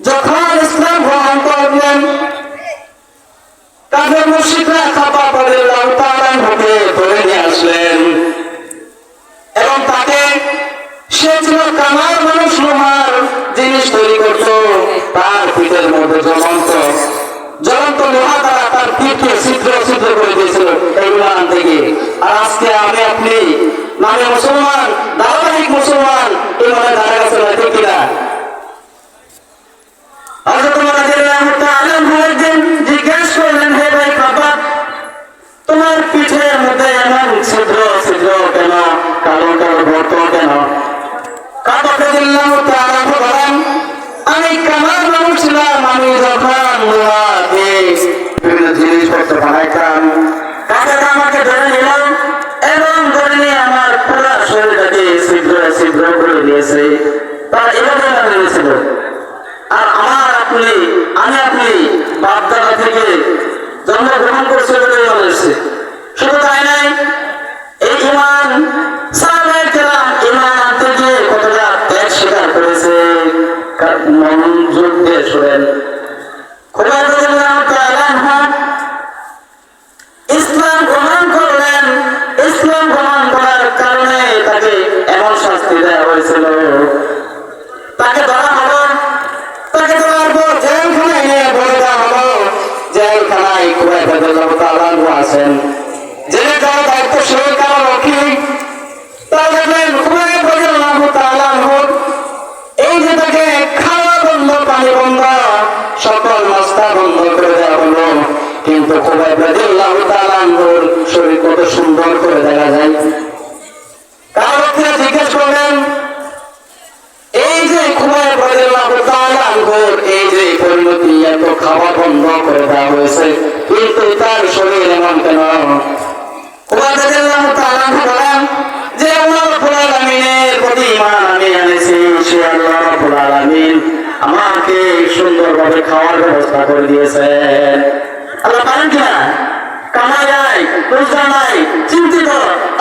যখন ইসলাম গ্রহণ করলেন তাদের মুশরিকরা খাবার রাদিয়াল্লাহু তাআলা আনহুকে ধরে নিয়ে আসলেন এবং তাকে সে ছিল কামার মানুষ লোহার জিনিস তৈরি করত তার পিঠের মধ্যে জ্বলন্ত লোহা দ্বারা তার পিঠকে ছিদ্র ছিদ্র করে দিয়েছিল এইগুলো আনতে গিয়ে। আর আজকে আমি আপনি নামে মুসলমান ধারাবাহিক মুসলমান ইমানের ধারে কাছে ঠিক কিনা? জিজ্ঞেস করলেন, হে ভাই খাবার, তোমার পিঠের মধ্যে এমন ছিদ্র ছিদ্র কেন, কালো কালো গর্ত কেন? আমি কামার মানুষ ছিলাম, আমি যখন লোহা দিয়ে বিভিন্ন জিনিসপত্র বানাইতাম কাকাটা আমাকে ধরে নিলাম এবং ধরে নিয়ে আমার পুরো শরীরটাকে ছিদ্র ছিদ্র করে দিয়েছে। তারা এভাবে বানিয়েছিল। আর আমি আপনি বাপদাদা থেকে জন্মগ্রহণ করছে বলে ইমান এসেছে। শুধু তাই নাই, এই ইমান সাহাবায়ে কেরাম ইমান আনতে গিয়ে কতটা ত্যাগ স্বীকার করেছে মনোযোগ দিয়ে শোনেন। খুবাইব রাদিয়াল্লাহু তাআলা আনহু ইসলাম গ্রহণ করলেন। ইসলাম গ্রহণ করার কারণে তাকে এমন শাস্তি দেওয়া হয়েছিল, তাকে ধরা হলো, তাকে ধরার পর জেলখানায় নিয়ে বলে দেওয়া হলো। জেলখানায় খুবাইব রাদিয়াল্লাহু তাআলা আনহু আছেন, জেলে যাওয়ার দায়িত্ব সে কারো রক্ষী। তারা দেখলেন খুবাইব রাদিয়াল্লাহু তাআলা আনহু এই যে তাকে খাওয়া বন্ধ, পানি বন্ধ, সকল নাস্তা বন্ধ করে দেওয়া হলো, কিন্তু খুবাইব রাদিয়াল্লাহু তাআলা আনহুর শরীর কত সুন্দর করে দেখা যায়। কারো রক্ষীরা জিজ্ঞেস করলেন, এই যে খুবাইব রাদিয়াল্লাহু তাআলা আনহুর এই যে পরিণতি, এত খাওয়া বন্ধ করে দেওয়া হয়েছে কিন্তু তার শরীর এমন কেন? খুবাইব রাদিয়াল্লাহু তাআলা আনহু বলেন যে আল্লাহ রাব্বুল আলামিনের প্রতি ঈমান আমি এনেছি, সে আল্লাহ রাব্বুল আলামিন আমাকে সুন্দরভাবে খাওয়ার ব্যবস্থা করে দিয়েছেন। আল্লাহ পারেন কিনা? কামাই নাই, রোজগার নাই, চিন্তিত,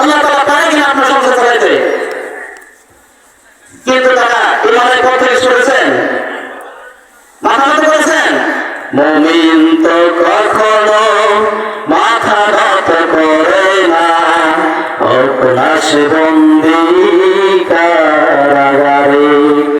আল্লাহ তাআলা পারেন কিনা আপনার সংসার চালাইতে? কিন্তু তারা ইমানের পথ থেকে সরেছেন, মাথা নত করেছেন। মুমিন তো কখনো মাথা নত করে না, অপলাশ বন্দী